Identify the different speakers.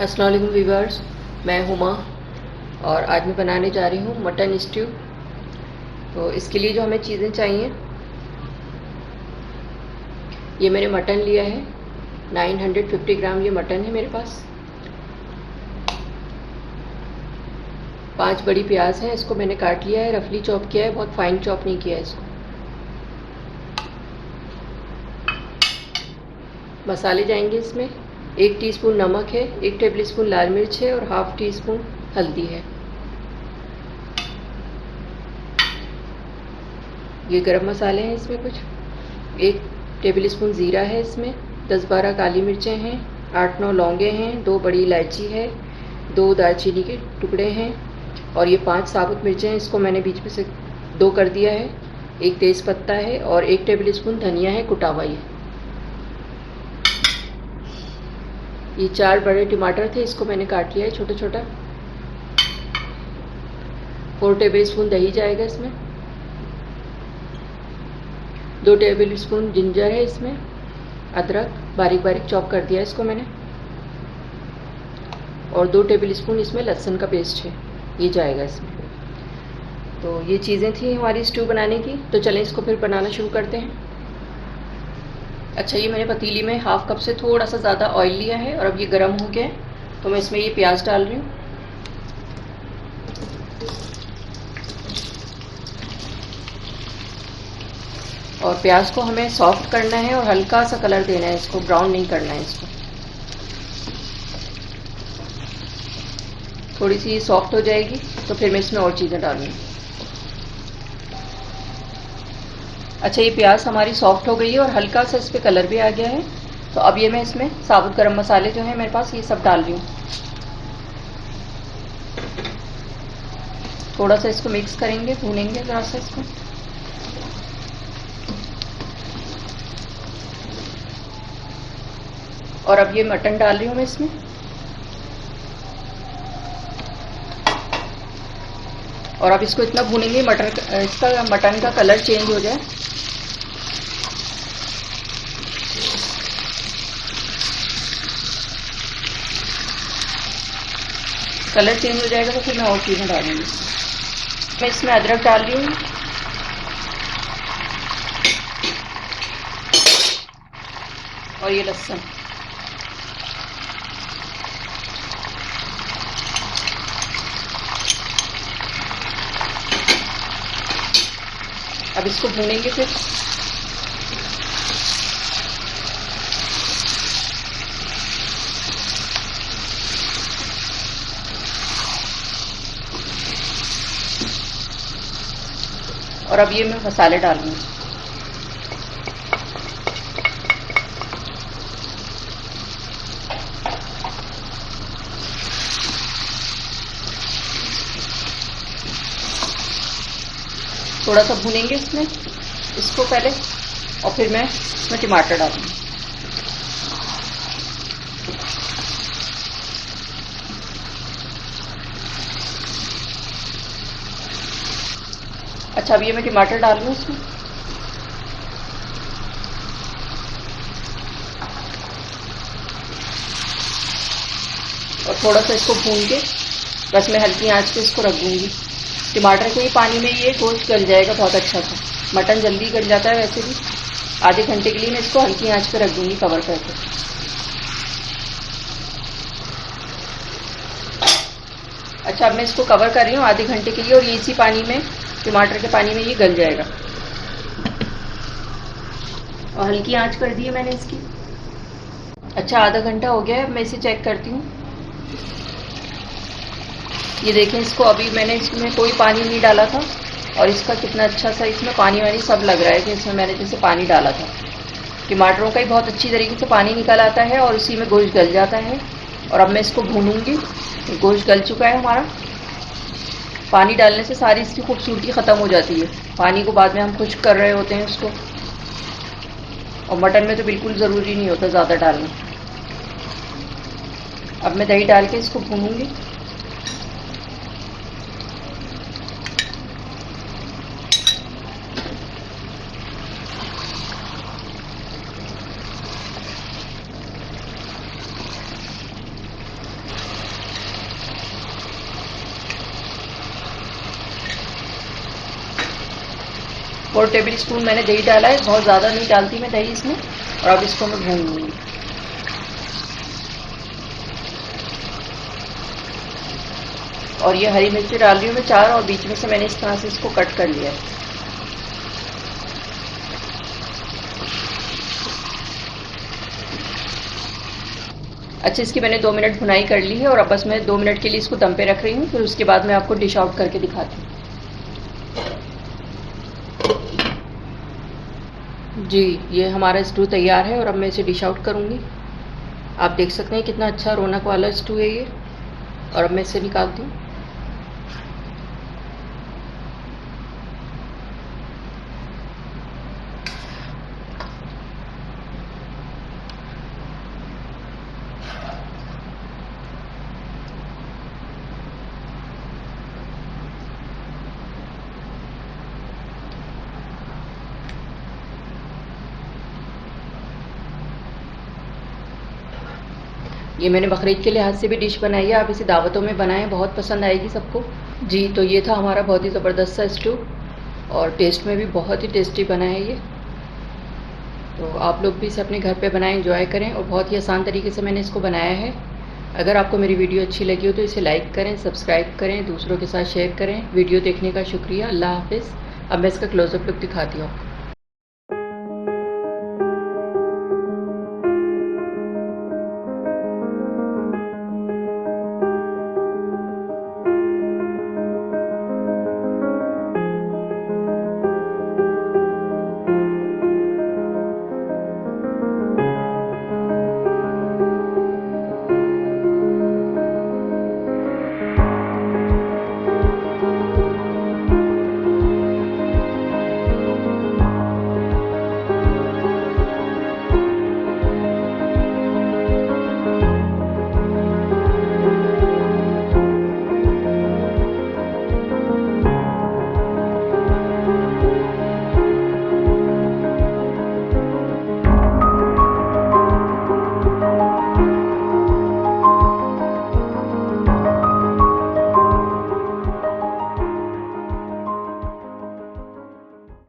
Speaker 1: अस्सलाम वालेकुम व्यूअर्स, मैं हुमा और आज मैं बनाने जा रही हूँ मटन स्ट्यू। तो इसके लिए जो हमें चीज़ें चाहिए, ये मैंने मटन लिया है 950 ग्राम। ये मटन है मेरे पास। 5 बड़ी प्याज हैं, इसको मैंने काट लिया है, रफली चॉप किया है, बहुत फाइन चॉप नहीं किया है इसको। मसाले जाएंगे इसमें, 1 टीस्पून नमक है, 1 टेबलस्पून लाल मिर्च है और हाफ़ टी स्पून हल्दी है। ये गरम मसाले हैं इसमें कुछ, 1 टेबलस्पून ज़ीरा है इसमें, 10-12 काली मिर्चें हैं, 8-9 लौंगे हैं, 2 बड़ी इलायची है, 2 दालचीनी के टुकड़े हैं और ये 5 साबुत मिर्चें हैं, इसको मैंने बीच में से 2 कर दिया है। 1 तेज़पत्ता है और 1 टेबलस्पून धनिया है कुटा हुआ। ये 4 बड़े टमाटर थे, इसको मैंने काट लिया है छोटा छोटा। 4 टेबलस्पून दही जाएगा इसमें। 2 टेबलस्पून जिंजर है इसमें, अदरक बारीक बारीक चॉप कर दिया है इसको मैंने। और 2 टेबलस्पून इसमें लहसुन का पेस्ट है, ये जाएगा इसमें। तो ये चीज़ें थी हमारी स्ट्यू बनाने की। तो चलें इसको फिर बनाना शुरू करते हैं। अच्छा, ये मैंने पतीली में हाफ़ कप से थोड़ा सा ज़्यादा ऑयल लिया है और अब ये गर्म हो गया है, तो मैं इसमें ये प्याज डाल रही हूँ। और प्याज को हमें सॉफ्ट करना है और हल्का सा कलर देना है इसको, ब्राउन नहीं करना है इसको। थोड़ी सी सॉफ्ट हो जाएगी तो फिर मैं इसमें और चीज़ें डालूँगी। अच्छा, ये प्याज हमारी सॉफ्ट हो गई है और हल्का सा इस पर कलर भी आ गया है। तो अब ये मैं इसमें साबुत गरम मसाले जो हैं मेरे पास, ये सब डाल रही हूँ। थोड़ा सा इसको मिक्स करेंगे, भूनेंगे ज़रा सा इसको। और अब ये मटन डाल रही हूँ मैं इसमें। और अब इसको इतना भूनेंगे इसका मटन का कलर चेंज हो जाए। कलर चेंज हो जाएगा तो फिर मैं और चीज़ें डालूँगी। मैं इसमें अदरक डाल रही हूँ और ये लहसुन। अब इसको भूनेंगे फिर। और अब ये मैं मसाले डालूँगी। थोड़ा सा भूनेंगे इसको पहले, और फिर मैं इसमें टमाटर डालूँगी। अच्छा, अब ये मैं टमाटर डाल रही हूँ इसमें। और थोड़ा सा इसको भून के बस मैं हल्की आंच पे इसको रख दूँगी। टमाटर के ही पानी में ये गोश्त गल जाएगा बहुत अच्छा सा। मटन जल्दी गल जाता है वैसे भी। आधे घंटे के लिए मैं इसको हल्की आंच पे रख दूँगी कवर करके। अच्छा, अब मैं इसको कवर कर रही हूँ आधे घंटे के लिए, और ये इसी पानी में, टमाटर के पानी में ये गल जाएगा। और हल्की आंच कर दी है मैंने इसकी। अच्छा, आधा घंटा हो गया है, अब मैं इसे चेक करती हूँ। ये देखें इसको, अभी मैंने इसमें कोई पानी नहीं डाला था और इसका कितना अच्छा सा इसमें पानी वानी सब लग रहा है कि इसमें मैंने जैसे पानी डाला था। टमाटरों का ही बहुत अच्छी तरीके से पानी निकल आता है और उसी में गोश्त गल जाता है। और अब मैं इसको भूनूंगी। गोश्त गल चुका है हमारा। पानी डालने से सारी इसकी खूबसूरती ख़त्म हो जाती है। पानी को बाद में हम खुश्क कर रहे होते हैं उसको, और मटन में तो बिल्कुल ज़रूरी नहीं होता ज़्यादा डालना। अब मैं दही डाल के इसको भूनूंगी। 4 टेबल स्पून मैंने दही डाला है, बहुत ज़्यादा नहीं डालती मैं दही इसमें। और अब इसको मैं भून लूँगी। और ये हरी मिर्ची डाल रही हूँ मैं 4, और बीच में से मैंने इस तरह से इसको कट कर लिया है। अच्छा, इसकी मैंने 2 मिनट भुनाई कर ली है, और अब बस मैं 2 मिनट के लिए इसको दम पे रख रही हूँ, फिर उसके बाद मैं आपको डिश आउट करके दिखाती हूँ। जी, ये हमारा स्टू तैयार है, और अब मैं इसे डिश आउट करूँगी। आप देख सकते हैं कितना अच्छा रौनक वाला स्टू है ये। और अब मैं इसे निकालती हूँ। ये मैंने बकरीद के लिहाज से भी डिश बनाई है, आप इसे दावतों में बनाएं, बहुत पसंद आएगी सबको। जी, तो ये था हमारा बहुत ही ज़बरदस्त सा स्टू, और टेस्ट में भी बहुत ही टेस्टी बना है ये। तो आप लोग भी इसे अपने घर पे बनाएं, एंजॉय करें, और बहुत ही आसान तरीके से मैंने इसको बनाया है। अगर आपको मेरी वीडियो अच्छी लगी हो तो इसे लाइक करें, सब्सक्राइब करें, दूसरों के साथ शेयर करें। वीडियो देखने का शुक्रिया। अल्लाह हाफ़िज़। अब मैं इसका क्लोज़अप लुक दिखाती हूँ।